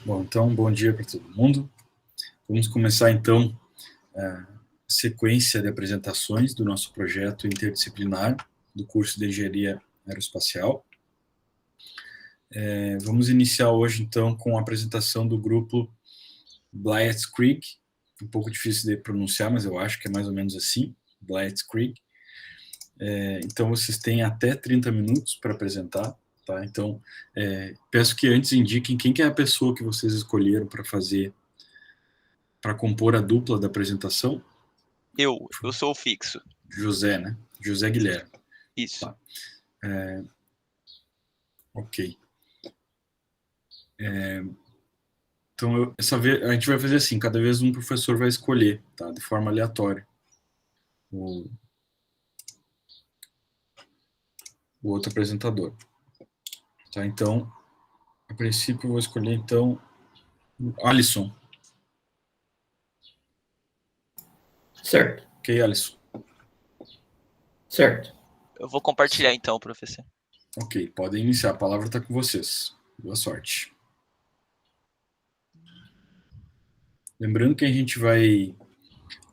Bom, então, bom dia para todo mundo. Vamos começar, então, a sequência de apresentações do nosso projeto interdisciplinar do curso de Engenharia Aeroespacial. Vamos iniciar hoje, então, com a apresentação do grupo Blitzkrieg, um pouco difícil de pronunciar, mas eu acho que é mais ou menos assim, Blitzkrieg. Então, vocês têm até 30 minutos para apresentar. Tá? Então, peço que antes indiquem quem que é a pessoa que vocês escolheram para compor a dupla da apresentação. Eu sou o fixo. José, né? José Guilherme. Isso. Tá. Ok. Então, essa vez, a gente vai fazer assim, cada vez um professor vai escolher, tá? De forma aleatória. O outro apresentador. Tá? Então, a princípio eu vou escolher, então, o Alisson. Certo. Ok, Alisson? Certo. Eu vou compartilhar então, professor. Ok, podem iniciar. A palavra está com vocês. Boa sorte. Lembrando que a gente vai...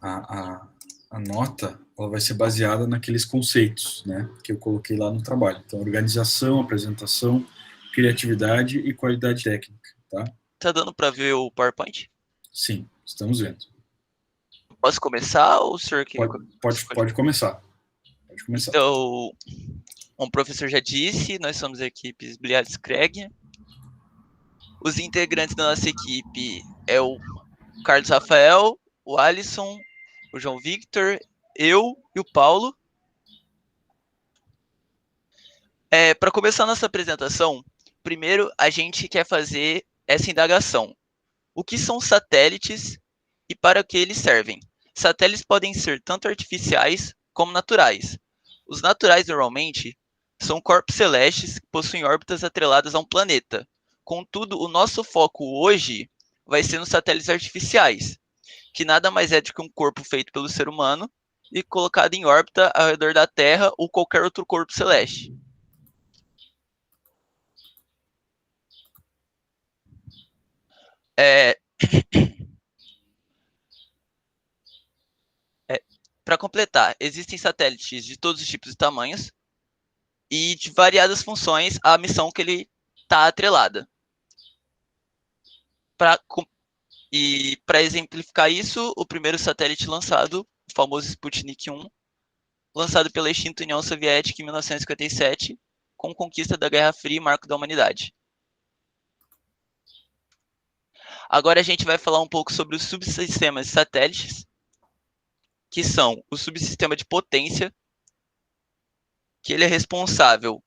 A nota ela vai ser baseada naqueles conceitos, né, que eu coloquei lá no trabalho. Então, organização, apresentação, criatividade e qualidade técnica. Tá dando para ver o PowerPoint? Sim, estamos vendo. Posso começar ou o senhor quer? Pode começar. Pode começar. Então, como o professor já disse, nós somos a equipe Blitzkrieg. Os integrantes da nossa equipe é o Carlos Rafael, o Alisson, o João Victor, eu e o Paulo. Para começar a nossa apresentação, primeiro a gente quer fazer essa indagação. O que são satélites e para que eles servem? Satélites podem ser tanto artificiais como naturais. Os naturais, normalmente, são corpos celestes que possuem órbitas atreladas a um planeta. Contudo, o nosso foco hoje vai ser nos satélites artificiais, que nada mais é do que um corpo feito pelo ser humano e colocado em órbita ao redor da Terra ou qualquer outro corpo celeste. Para completar, existem satélites de todos os tipos e tamanhos e de variadas funções à missão que ele está atrelada. Para exemplificar isso, o primeiro satélite lançado, o famoso Sputnik 1, lançado pela extinta União Soviética em 1957, com conquista da Guerra Fria e marco da humanidade. Agora a gente vai falar um pouco sobre os subsistemas de satélites, que são o subsistema de potência, que ele é responsável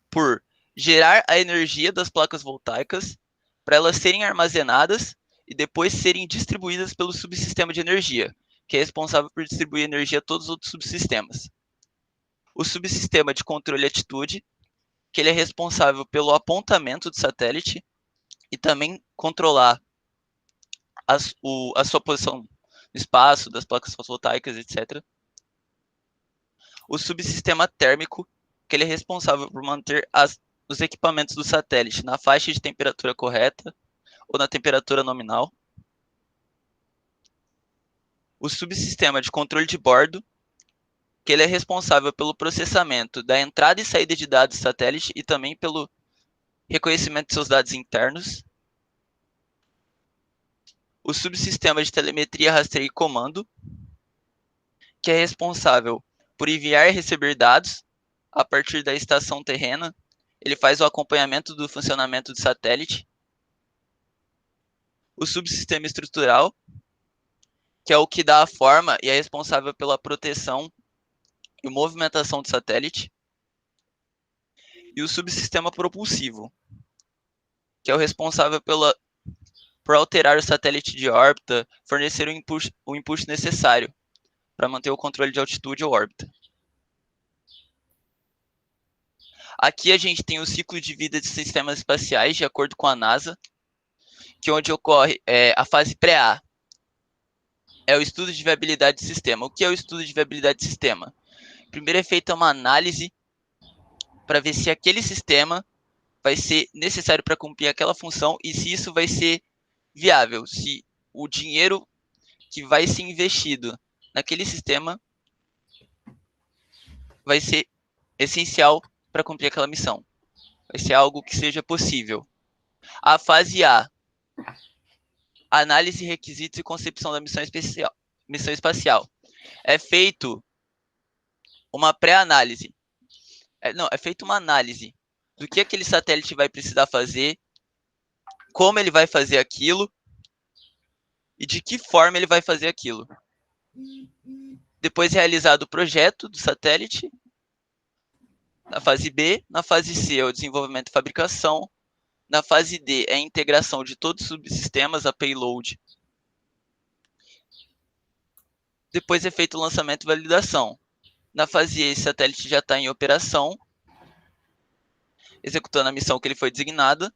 por gerar a energia das placas voltaicas para elas serem armazenadas e depois serem distribuídas pelo subsistema de energia, que é responsável por distribuir energia a todos os outros subsistemas. O subsistema de controle de atitude, que ele é responsável pelo apontamento do satélite e também controlar a sua posição no espaço, das placas fotovoltaicas, etc. O subsistema térmico, que ele é responsável por manter os equipamentos do satélite na faixa de temperatura correta ou na temperatura nominal. O subsistema de controle de bordo, que ele é responsável pelo processamento da entrada e saída de dados do satélite e também pelo reconhecimento de seus dados internos. O subsistema de telemetria, rastreio e comando, que é responsável por enviar e receber dados a partir da estação terrena. Ele faz o acompanhamento do funcionamento do satélite. O subsistema estrutural, que é o que dá a forma e é responsável pela proteção e movimentação do satélite. E o subsistema propulsivo, que é o responsável por alterar o satélite de órbita, fornecer o impulso necessário para manter o controle de altitude ou órbita. Aqui a gente tem o ciclo de vida de sistemas espaciais, de acordo com a NASA, que onde ocorre a fase pré-A. É o estudo de viabilidade de sistema. O que é o estudo de viabilidade de sistema? Primeiro é feita uma análise para ver se aquele sistema vai ser necessário para cumprir aquela função e se isso vai ser viável, se o dinheiro que vai ser investido naquele sistema vai ser essencial para cumprir aquela missão. Vai ser algo que seja possível. A fase A, análise, requisitos e concepção da missão espacial. É feito uma pré-análise. É feita uma análise do que aquele satélite vai precisar fazer, como ele vai fazer aquilo e de que forma ele vai fazer aquilo. Depois realizado o projeto do satélite, na fase B, na fase C é o desenvolvimento e fabricação, na fase D é a integração de todos os subsistemas, a payload. Depois é feito o lançamento e validação. Na fase E, esse satélite já está em operação, executando a missão que ele foi designada.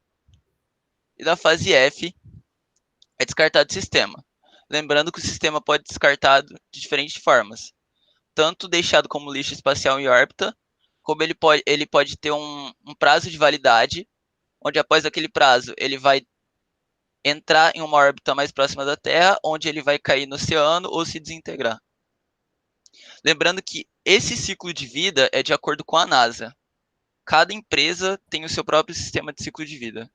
E na fase F, é descartado o sistema. Lembrando que o sistema pode ser descartado de diferentes formas. Tanto deixado como lixo espacial em órbita, como ele pode ter um prazo de validade, onde após aquele prazo ele vai entrar em uma órbita mais próxima da Terra, onde ele vai cair no oceano ou se desintegrar. Lembrando que esse ciclo de vida é de acordo com a NASA. Cada empresa tem o seu próprio sistema de ciclo de vida.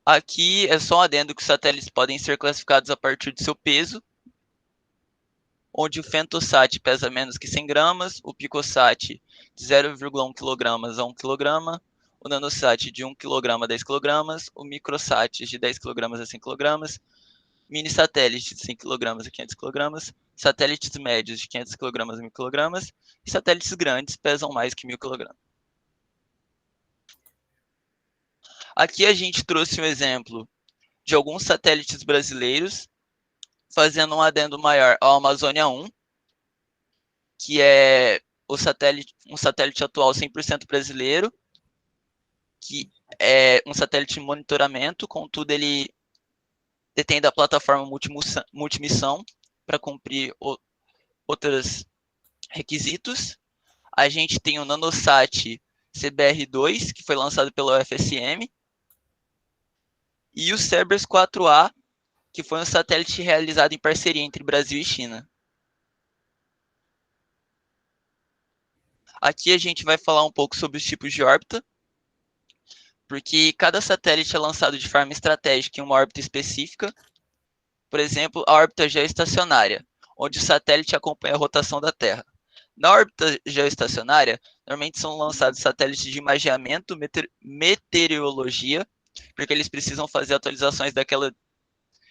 Aqui é só um adendo que os satélites podem ser classificados a partir do seu peso, onde o Femtosat pesa menos que 100 gramas, o Picosat de 0,1 kg a 1 kg, o Nanosat de 1 kg a 10 kg, o Microsat de 10 kg a 100 kg, mini satélites de 100 kg a 500 kg, satélites médios de 500 kg a 1000 kg, e satélites grandes pesam mais que 1000 kg. Aqui a gente trouxe um exemplo de alguns satélites brasileiros, fazendo um adendo maior ao Amazônia 1, que é um satélite atual 100% brasileiro, que é um satélite de monitoramento, contudo ele detém da plataforma multimissão para cumprir outros requisitos. A gente tem o Nanosat CBR-2, que foi lançado pela UFSM, e o Cerberus 4A, que foi um satélite realizado em parceria entre Brasil e China. Aqui a gente vai falar um pouco sobre os tipos de órbita, porque cada satélite é lançado de forma estratégica em uma órbita específica. Por exemplo, a órbita geoestacionária, onde o satélite acompanha a rotação da Terra. Na órbita geoestacionária, normalmente são lançados satélites de imageamento, meteorologia, porque eles precisam fazer atualizações daquela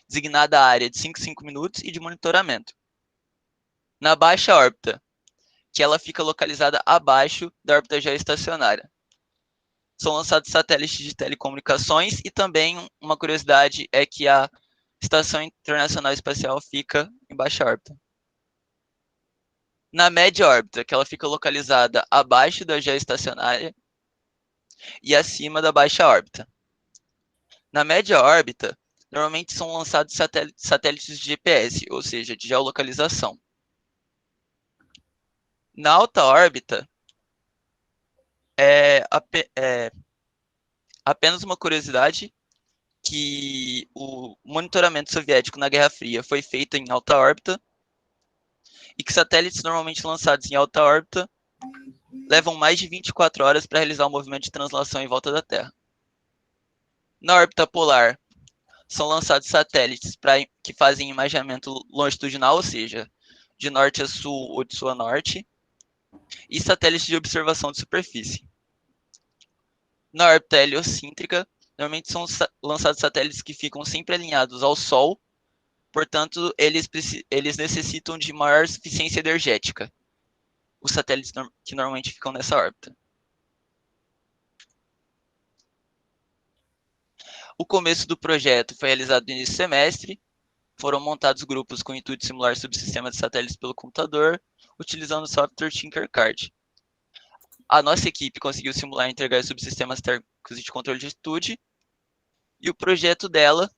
designada área de 5 em 5 minutos e de monitoramento. Na baixa órbita, que ela fica localizada abaixo da órbita geoestacionária, são lançados satélites de telecomunicações e também uma curiosidade é que a Estação Internacional Espacial fica em baixa órbita. Na média órbita, que ela fica localizada abaixo da geoestacionária e acima da baixa órbita. Na média órbita, normalmente são lançados satélites de GPS, ou seja, de geolocalização. Na alta órbita, apenas uma curiosidade, que o monitoramento soviético na Guerra Fria foi feito em alta órbita e que satélites normalmente lançados em alta órbita levam mais de 24 horas para realizar o movimento de translação em volta da Terra. Na órbita polar, são lançados satélites que fazem imageamento longitudinal, ou seja, de norte a sul ou de sul a norte, e satélites de observação de superfície. Na órbita heliocêntrica, normalmente são lançados satélites que ficam sempre alinhados ao Sol, portanto, eles necessitam de maior suficiência energética, os satélites que normalmente ficam nessa órbita. O começo do projeto foi realizado no início do semestre, foram montados grupos com o intuito de simular subsistemas de satélites pelo computador, utilizando o software Tinkercad. A nossa equipe conseguiu simular e integrar subsistemas térmicos de controle de altitude, e o projeto dela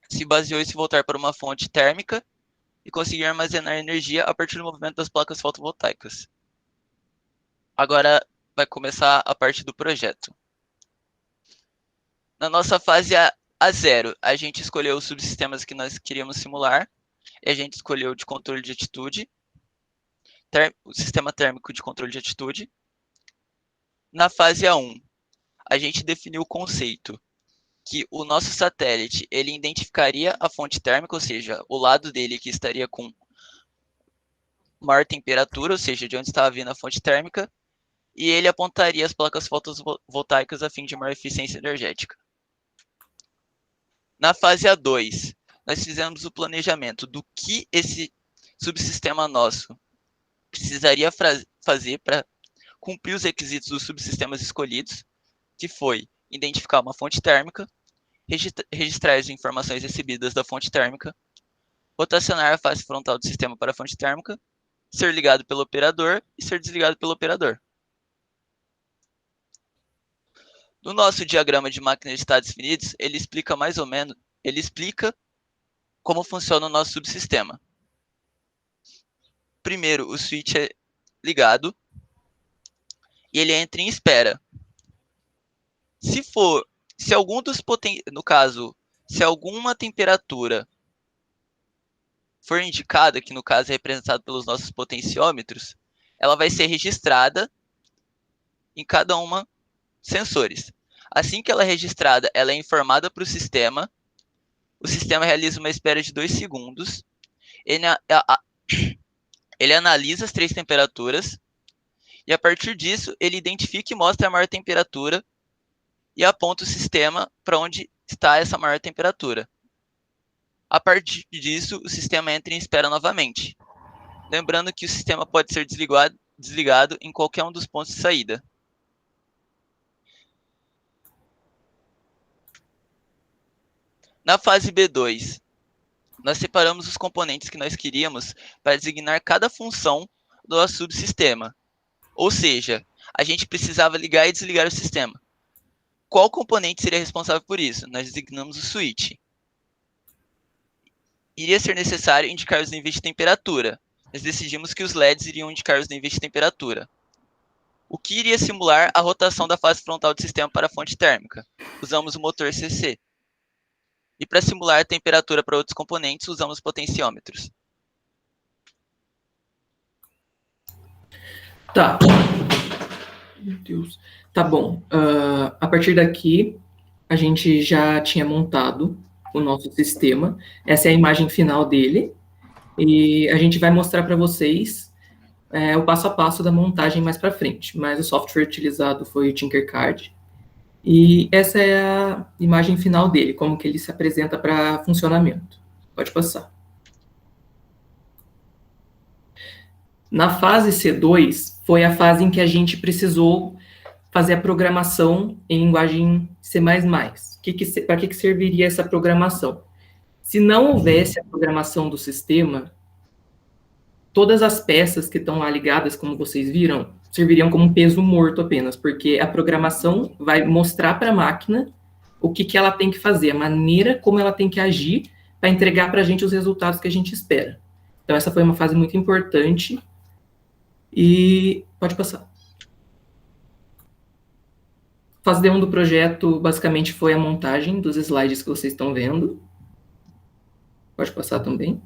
se baseou em se voltar para uma fonte térmica e conseguir armazenar energia a partir do movimento das placas fotovoltaicas. Agora vai começar a parte do projeto. Na nossa fase A0, a gente escolheu os subsistemas que nós queríamos simular, e a gente escolheu de controle de atitude, o sistema térmico de controle de atitude. Na fase A1, a gente definiu o conceito que o nosso satélite ele identificaria a fonte térmica, ou seja, o lado dele que estaria com maior temperatura, ou seja, de onde estava vindo a fonte térmica, e ele apontaria as placas fotovoltaicas a fim de maior eficiência energética. Na fase A2, nós fizemos o planejamento do que esse subsistema nosso precisaria fazer para cumprir os requisitos dos subsistemas escolhidos, que foi identificar uma fonte térmica, registrar as informações recebidas da fonte térmica, rotacionar a face frontal do sistema para a fonte térmica, ser ligado pelo operador e ser desligado pelo operador. No nosso diagrama de máquina de estados definidos, ele explica como funciona o nosso subsistema. Primeiro, o switch é ligado e ele entra em espera. Se alguma temperatura for indicada, que no caso é representada pelos nossos potenciômetros, ela vai ser registrada em cada uma sensores. Assim que ela é registrada, ela é informada para o sistema realiza uma espera de 2 segundos, ele analisa as 3 temperaturas, e a partir disso, ele identifica e mostra a maior temperatura, e aponta o sistema para onde está essa maior temperatura. A partir disso, o sistema entra em espera novamente. Lembrando que o sistema pode ser desligado em qualquer um dos pontos de saída. Na fase B2, nós separamos os componentes que nós queríamos para designar cada função do nosso subsistema. Ou seja, a gente precisava ligar e desligar o sistema. Qual componente seria responsável por isso? Nós designamos o switch. Iria ser necessário indicar os níveis de temperatura. Nós decidimos que os LEDs iriam indicar os níveis de temperatura. O que iria simular a rotação da face frontal do sistema para a fonte térmica? Usamos o motor CC. E para simular a temperatura para outros componentes, usamos potenciômetros. Tá. Meu Deus. Tá bom. A partir daqui, a gente já tinha montado o nosso sistema. Essa é a imagem final dele. E a gente vai mostrar para vocês o passo a passo da montagem mais para frente. Mas o software utilizado foi o Tinkercad. E essa é a imagem final dele, como que ele se apresenta para funcionamento. Pode passar. Na fase C2, foi a fase em que a gente precisou fazer a programação em linguagem C++. Para que serviria essa programação? Se não houvesse a programação do sistema, todas as peças que estão lá ligadas, como vocês viram, serviriam como um peso morto apenas, porque a programação vai mostrar para a máquina o que ela tem que fazer, a maneira como ela tem que agir para entregar para a gente os resultados que a gente espera. Então, essa foi uma fase muito importante. E pode passar. Fase D1 do projeto, basicamente, foi a montagem dos slides que vocês estão vendo. Pode passar também.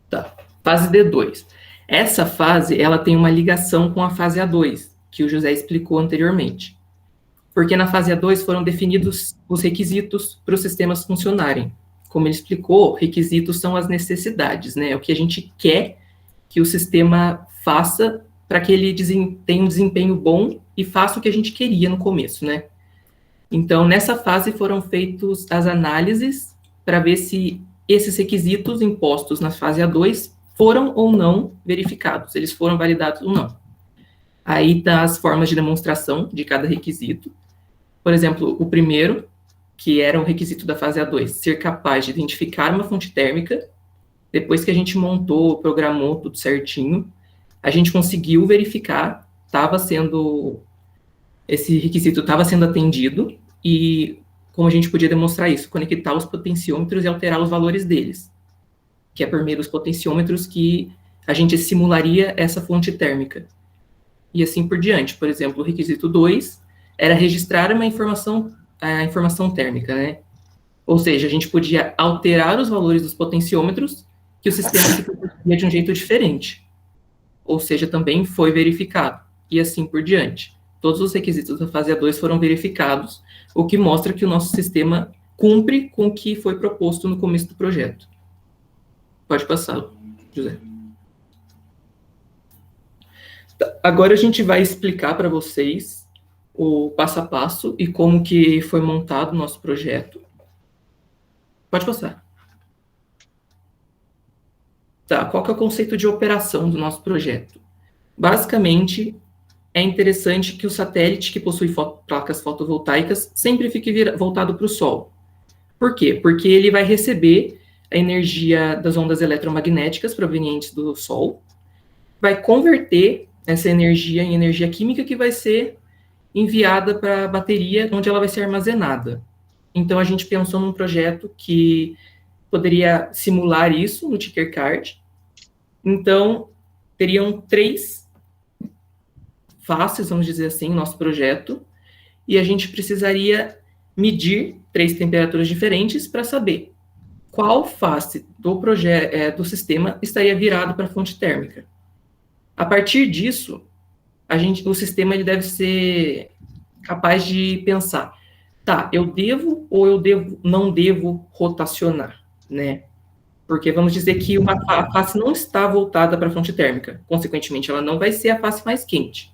Tá. Fase D2. Essa fase, ela tem uma ligação com a fase A2, que o José explicou anteriormente. Porque na fase A2 foram definidos os requisitos para os sistemas funcionarem. Como ele explicou, requisitos são as necessidades, né? É o que a gente quer que o sistema faça para que ele tenha um desempenho bom e faça o que a gente queria no começo, né? Então, nessa fase foram feitas as análises para ver se esses requisitos impostos na fase A2 foram ou não verificados, eles foram validados ou não. Aí tá as formas de demonstração de cada requisito. Por exemplo, o primeiro, que era o requisito da fase A2, ser capaz de identificar uma fonte térmica. Depois que a gente montou, programou tudo certinho, a gente conseguiu verificar, esse requisito estava sendo atendido, e como a gente podia demonstrar isso? Conectar os potenciômetros e alterar os valores deles, que é por meio dos potenciômetros que a gente simularia essa fonte térmica. e assim por diante. Por exemplo, o requisito 2 era registrar a informação térmica, né? Ou seja, a gente podia alterar os valores dos potenciômetros que o sistema se comportaria de um jeito diferente. Ou seja, também foi verificado, e assim por diante. Todos os requisitos da fase A2 foram verificados, o que mostra que o nosso sistema cumpre com o que foi proposto no começo do projeto. Pode passar, José. Agora a gente vai explicar para vocês o passo a passo e como que foi montado o nosso projeto. Pode passar. Tá, qual que é o conceito de operação do nosso projeto? Basicamente, é interessante que o satélite que possui placas fotovoltaicas sempre fique voltado para o Sol. Por quê? Porque ele vai receber a energia das ondas eletromagnéticas provenientes do Sol, vai converter essa energia em energia química que vai ser enviada para a bateria, onde ela vai ser armazenada. Então, a gente pensou num projeto que poderia simular isso no Tinkercad. Então, teriam 3 faces, vamos dizer assim, no nosso projeto, e a gente precisaria medir 3 temperaturas diferentes para saber qual face do sistema estaria virado para a fonte térmica. A partir disso, o sistema ele deve ser capaz de pensar, tá, eu devo ou não devo rotacionar, né? Porque vamos dizer que a face não está voltada para a fonte térmica, consequentemente, ela não vai ser a face mais quente.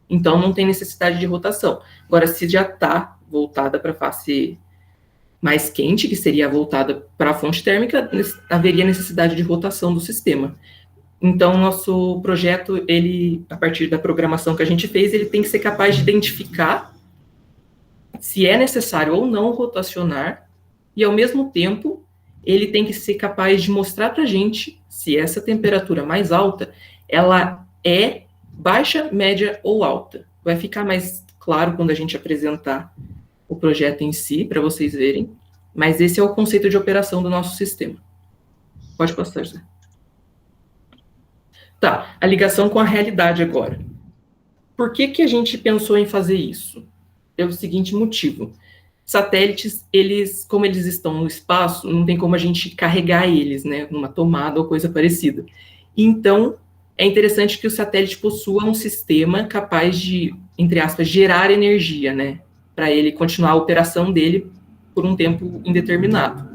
Então, não tem necessidade de rotação. Agora, se já está voltada para a face mais quente, que seria voltada para a fonte térmica, haveria necessidade de rotação do sistema. Então, nosso projeto, a partir da programação que a gente fez, ele tem que ser capaz de identificar se é necessário ou não rotacionar, e, ao mesmo tempo, ele tem que ser capaz de mostrar para a gente se essa temperatura mais alta, ela é baixa, média ou alta. Vai ficar mais claro quando a gente apresentar o projeto em si, para vocês verem, mas esse é o conceito de operação do nosso sistema. Pode passar, José. Tá, a ligação com a realidade agora. Por que a gente pensou em fazer isso? Pelo seguinte motivo. Satélites, como eles estão no espaço, não tem como a gente carregar eles, né, numa tomada ou coisa parecida. Então, é interessante que o satélite possua um sistema capaz de, entre aspas, gerar energia, né, para ele continuar a operação dele por um tempo indeterminado.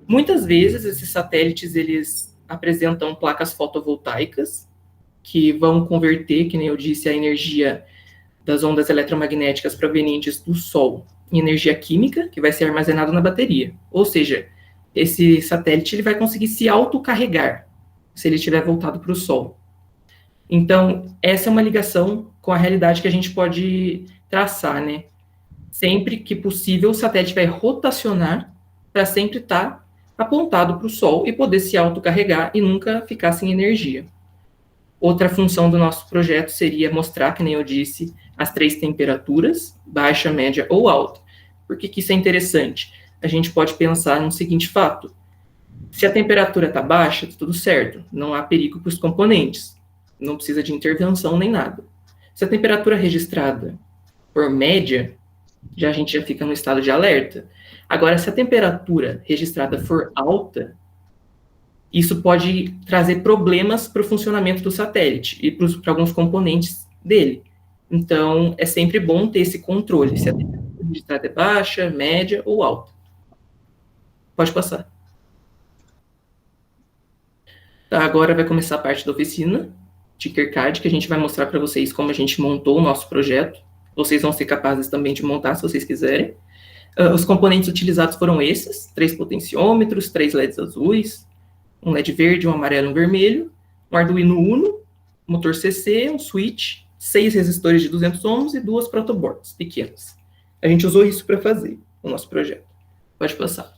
Muitas vezes, esses satélites, eles apresentam placas fotovoltaicas, que vão converter, que nem eu disse, a energia das ondas eletromagnéticas provenientes do Sol em energia química, que vai ser armazenada na bateria. Ou seja, esse satélite ele vai conseguir se autocarregar, se ele estiver voltado para o Sol. Então, essa é uma ligação com a realidade que a gente pode traçar, né? Sempre que possível, o satélite vai rotacionar para sempre estar apontado para o Sol e poder se autocarregar e nunca ficar sem energia. Outra função do nosso projeto seria mostrar, que nem eu disse, as 3 temperaturas, baixa, média ou alta. Por que isso é interessante? A gente pode pensar no seguinte fato. Se a temperatura está baixa, tá tudo certo, não há perigo para os componentes, não precisa de intervenção nem nada. Se a temperatura registrada for média, a gente já fica no estado de alerta. Agora, se a temperatura registrada for alta, isso pode trazer problemas para o funcionamento do satélite e para alguns componentes dele. Então, é sempre bom ter esse controle, se a temperatura registrada é baixa, média ou alta. Pode passar. Tá, agora vai começar a parte da oficina, Tinkercad, que a gente vai mostrar para vocês como a gente montou o nosso projeto. Vocês vão ser capazes também de montar, se vocês quiserem. Os componentes utilizados foram esses, 3 potenciômetros, 3 LEDs azuis, um LED verde, um amarelo e um vermelho, um Arduino Uno, motor CC, um switch, 6 resistores de 200 ohms e 2 protoboards pequenas. A gente usou isso para fazer o nosso projeto. Pode passar.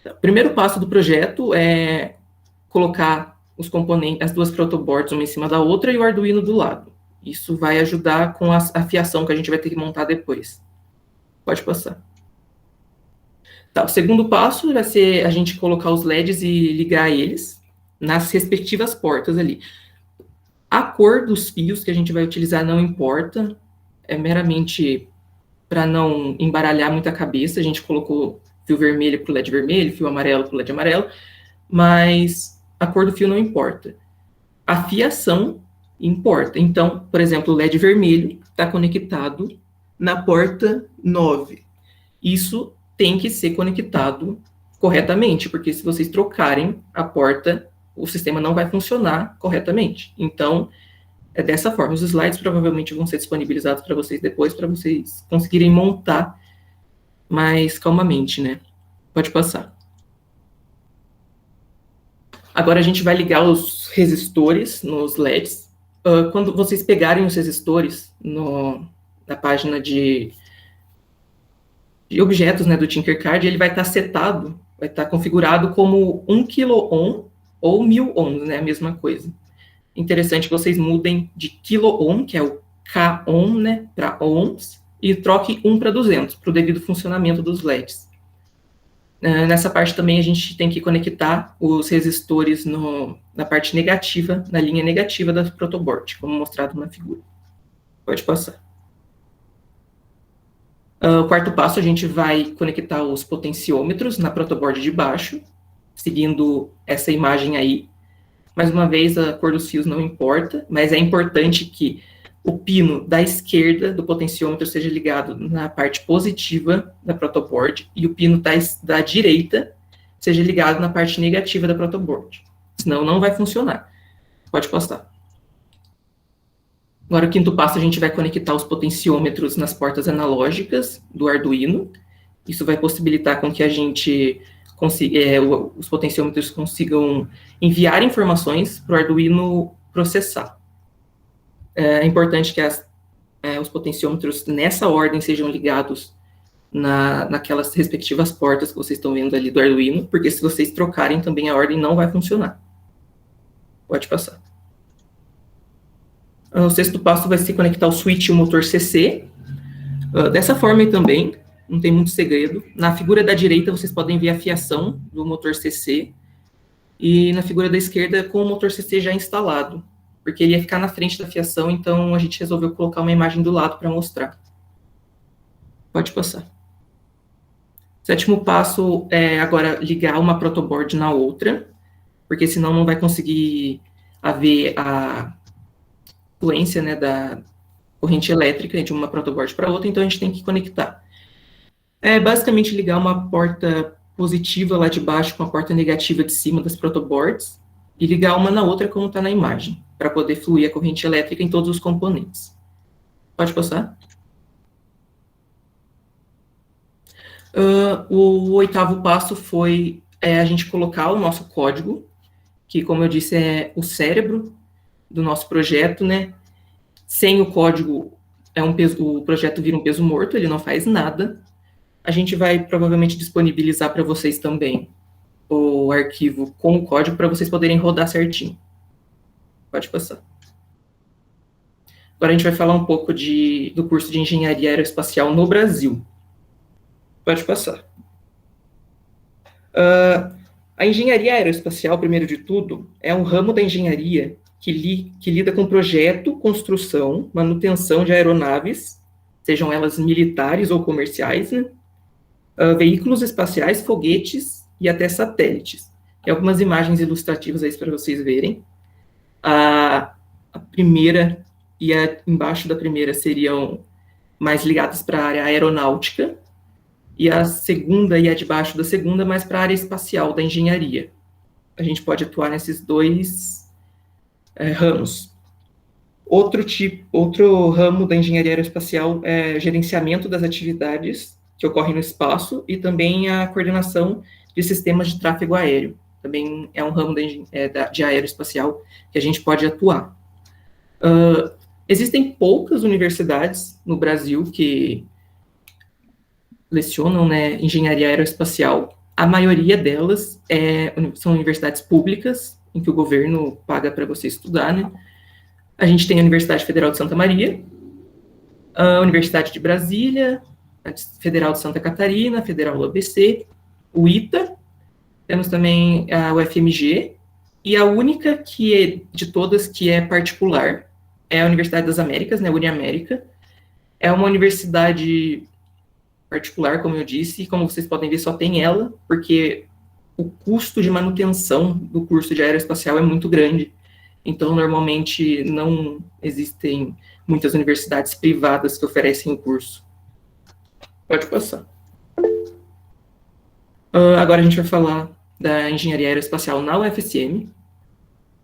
O primeiro passo do projeto é colocar os componentes, as 2 protoboards uma em cima da outra e o Arduino do lado. Isso vai ajudar com a fiação que a gente vai ter que montar depois. Pode passar. Tá, o segundo passo vai ser a gente colocar os LEDs e ligar eles nas respectivas portas ali. A cor dos fios que a gente vai utilizar não importa, é meramente para não embaralhar muito a cabeça. A gente colocou fio vermelho para o LED vermelho, fio amarelo para o LED amarelo, mas a cor do fio não importa. A fiação importa. Então, por exemplo, o LED vermelho está conectado na porta 9. Isso tem que ser conectado corretamente, porque se vocês trocarem a porta, o sistema não vai funcionar corretamente. Então, é dessa forma. Os slides provavelmente vão ser disponibilizados para vocês depois, para vocês conseguirem montar mais calmamente, né? Pode passar. Agora a gente vai ligar os resistores nos LEDs. Quando vocês pegarem os resistores na página de objetos, né, do Tinkercad, ele vai estar setado, vai estar configurado como 1 kΩ ou 1000 ohms, né, a mesma coisa. Interessante que vocês mudem de kΩ, que é o K-ohm, né, para ohms, e troque 1 para 200, para o devido funcionamento dos LEDs. Nessa parte também a gente tem que conectar os resistores na parte negativa, na linha negativa da protoboard, como mostrado na figura. Pode passar. O quarto passo, a gente vai conectar os potenciômetros na protoboard de baixo, seguindo essa imagem aí. Mais uma vez, a cor dos fios não importa, mas é importante que o pino da esquerda do potenciômetro seja ligado na parte positiva da protoboard e o pino da direita seja ligado na parte negativa da protoboard. Senão não vai funcionar. Pode passar. Agora, o quinto passo, a gente vai conectar os potenciômetros nas portas analógicas do Arduino. Isso vai possibilitar com que a gente os potenciômetros consigam enviar informações para o Arduino processar. É importante que os potenciômetros nessa ordem sejam ligados naquelas respectivas portas que vocês estão vendo ali do Arduino, porque se vocês trocarem também a ordem não vai funcionar. Pode passar. O sexto passo vai ser conectar o switch e o motor CC. Dessa forma também, não tem muito segredo. Na figura da direita, vocês podem ver a fiação do motor CC, e na figura da esquerda, com o motor CC já instalado, porque ele ia ficar na frente da fiação, então a gente resolveu colocar uma imagem do lado para mostrar. Pode passar. Sétimo passo é agora ligar uma protoboard na outra, porque senão não vai conseguir haver a fluência, né, da corrente elétrica de uma protoboard para outra, então a gente tem que conectar. É basicamente ligar uma porta positiva lá de baixo com a porta negativa de cima das protoboards e ligar uma na outra como está na imagem, para poder fluir a corrente elétrica em todos os componentes. Pode passar? O oitavo passo foi a gente colocar o nosso código, que, como eu disse, é o cérebro do nosso projeto, né? Sem o código, o projeto vira um peso morto, ele não faz nada. A gente vai provavelmente disponibilizar para vocês também o arquivo com o código para vocês poderem rodar certinho. Pode passar. Agora a gente vai falar um pouco do curso de Engenharia Aeroespacial no Brasil. Pode passar. A engenharia aeroespacial, primeiro de tudo, é um ramo da engenharia que lida com projeto, construção, manutenção de aeronaves, sejam elas militares ou comerciais, né? Veículos espaciais, foguetes e até satélites. Tem algumas imagens ilustrativas aí para vocês verem. A primeira e embaixo da primeira seriam mais ligadas para a área aeronáutica, e a segunda e a de baixo da segunda mais para a área espacial da engenharia. A gente pode atuar nesses dois ramos. Outro ramo da engenharia aeroespacial é gerenciamento das atividades que ocorrem no espaço e também a coordenação de sistemas de tráfego aéreo. Também é um ramo de aeroespacial que a gente pode atuar. Existem poucas universidades no Brasil que lecionam, né, engenharia aeroespacial. A maioria delas são universidades públicas, em que o governo paga para você estudar, né? A gente tem a Universidade Federal de Santa Maria, a Universidade de Brasília, a Federal de Santa Catarina, a Federal do ABC, o ITA, temos também a UFMG, E a única que é, de todas que é particular é a Universidade das Américas, né, Uniamérica. É uma universidade particular, como eu disse, e como vocês podem ver, só tem ela, porque o custo de manutenção do curso de aeroespacial é muito grande. Então, normalmente, não existem muitas universidades privadas que oferecem o curso. Pode passar. Agora a gente vai falar da engenharia aeroespacial na UFSM.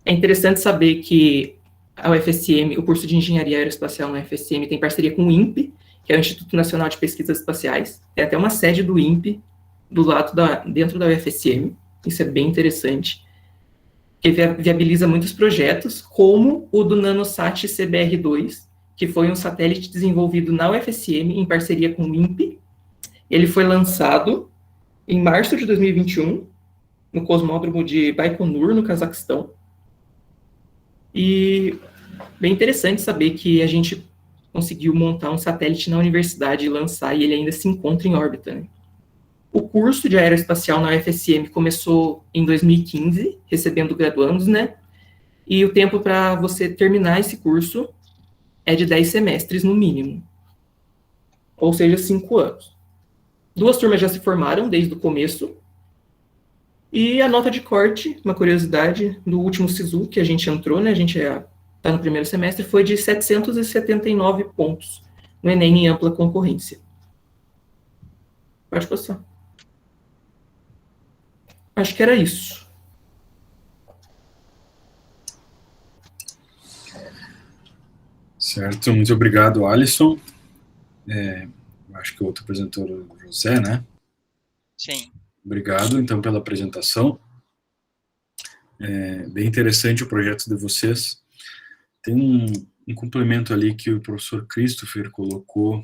É interessante saber que a UFSM, o curso de engenharia aeroespacial na UFSM tem parceria com o INPE, que é o Instituto Nacional de Pesquisas Espaciais. Tem até uma sede do INPE dentro da UFSM. Isso é bem interessante. Que viabiliza muitos projetos, como o do NanoSat CBR-2, que foi um satélite desenvolvido na UFSM em parceria com o INPE. Ele foi lançado em março de 2021, no cosmódromo de Baikonur, no Cazaquistão. E bem interessante saber que a gente conseguiu montar um satélite na universidade e lançar, e ele ainda se encontra em órbita, né? O curso de aeroespacial na UFSM começou em 2015, recebendo graduandos, né? E o tempo para você terminar esse curso é de 10 semestres no mínimo. Ou seja, 5 anos. 2 turmas já se formaram desde o começo. E a nota de corte, uma curiosidade, do último SISU que a gente entrou, né? A gente está no primeiro semestre, foi de 779 pontos no Enem em ampla concorrência. Pode passar. Acho que era isso. Certo, muito obrigado, Alisson. Acho que o outro apresentador é o José, né? Sim. Obrigado, então, pela apresentação. Bem interessante o projeto de vocês. Tem um complemento ali que o professor Christopher colocou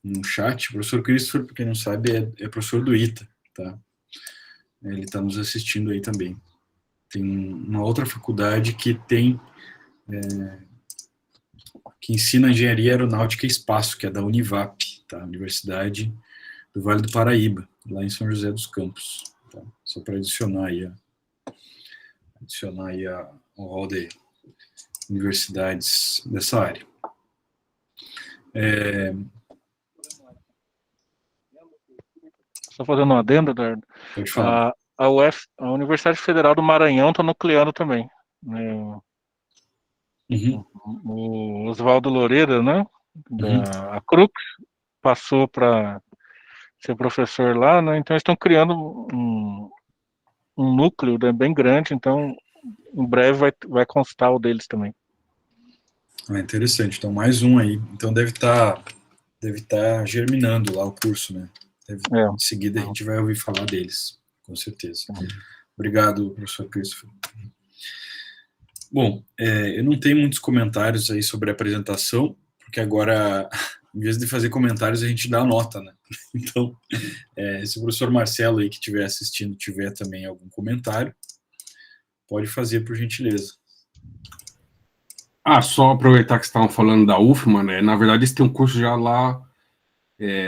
no chat. O professor Christopher, para quem não sabe, é professor do ITA, tá? Ele está nos assistindo aí também. Tem uma outra faculdade que que ensina engenharia aeronáutica e espaço, que é da Univap, tá? Universidade do Vale do Paraíba, lá em São José dos Campos, tá? Só para adicionar aí ao rol de universidades dessa área. Só fazendo uma adenda, Eduardo. Pode falar. A Universidade Federal do Maranhão está nucleando também. O Oswaldo Loureira, né? A Crux passou para ser professor lá, né? Então eles estão criando um núcleo, né, bem grande, então em breve vai constar o deles também. Interessante. Então, mais um aí. Então, deve estar germinando lá o curso, né? Em seguida, a gente vai ouvir falar deles, com certeza. Obrigado, professor Christopher. Bom, eu não tenho muitos comentários aí sobre a apresentação, porque agora, em vez de fazer comentários, a gente dá nota, né? Então, se o professor Marcelo aí que estiver assistindo tiver também algum comentário, pode fazer, por gentileza. Só aproveitar que vocês estavam falando da UFMA, né? Na verdade, eles têm um curso já lá,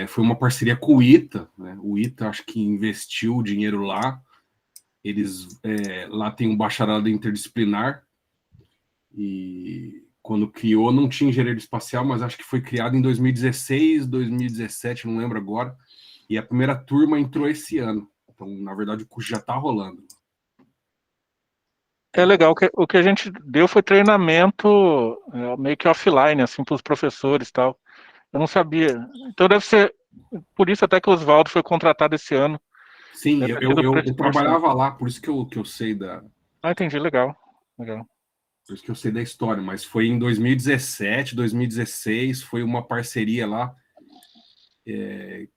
foi uma parceria com o ITA, né? O ITA, acho que investiu o dinheiro lá. Eles lá tem um bacharelado interdisciplinar, e quando criou não tinha engenharia espacial, mas acho que foi criado em 2016, 2017, não lembro agora, e a primeira turma entrou esse ano. Então, na verdade, o curso já está rolando. É legal, o que a gente deu foi treinamento meio que offline, assim, para os professores e tal. Eu não sabia. Então deve ser, por isso até que o Oswaldo foi contratado esse ano. Sim, eu trabalhava lá, por isso que eu sei da... Entendi, legal. Por isso que eu sei da história, mas foi em 2017, 2016, foi uma parceria lá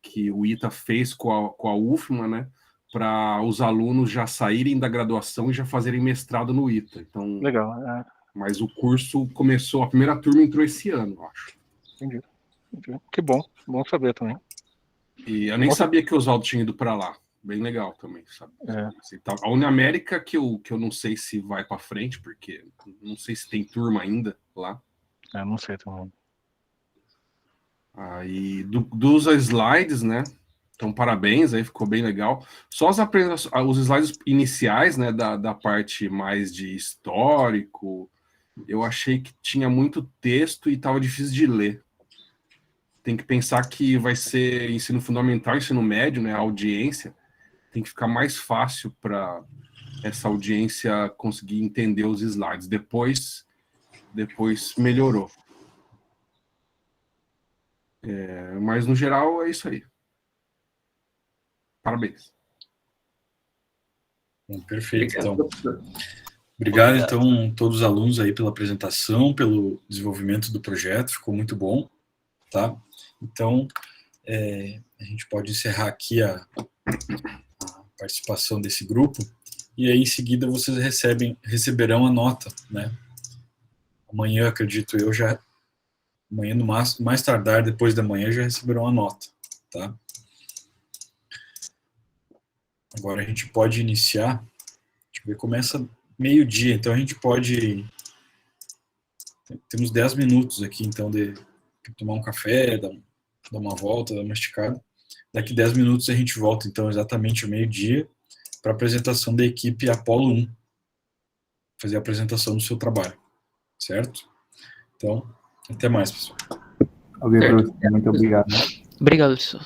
que o ITA fez com a UFMA, né? Para os alunos já saírem da graduação e já fazerem mestrado no ITA. Então, legal. Mas o curso começou, a primeira turma entrou esse ano, eu acho. Entendi. Que bom saber também. E eu nem sabia que o Oswaldo tinha ido para lá. Bem legal também, sabe? A Uniamérica que eu não sei se vai para frente, porque não sei se tem turma ainda lá. Não sei também. Aí, dos slides, né? Então, parabéns, aí ficou bem legal. Só os slides iniciais, né, da parte mais de histórico, eu achei que tinha muito texto e estava difícil de ler. Tem que pensar que vai ser ensino fundamental, ensino médio, né, a audiência, tem que ficar mais fácil para essa audiência conseguir entender os slides. Depois melhorou. Mas, no geral, é isso aí. Parabéns. Bom, perfeito, Obrigado, então. professor. Obrigado, então, todos os alunos aí pela apresentação, pelo desenvolvimento do projeto, ficou muito bom, tá? Então, a gente pode encerrar aqui a participação desse grupo, e aí, em seguida, vocês receberão a nota, né? Amanhã, acredito eu, amanhã, no mais tardar, depois da manhã, já receberão a nota, tá? Agora a gente pode iniciar, deixa eu ver, começa meio-dia, então a gente pode, temos 10 minutos aqui, então, de tomar um café, dar uma volta, dar uma esticada. Daqui 10 minutos a gente volta, então, exatamente ao meio-dia, para a apresentação da equipe Apollo 1, fazer a apresentação do seu trabalho, certo? Então, até mais, pessoal. Ok, professor, muito obrigado. Obrigado, professor.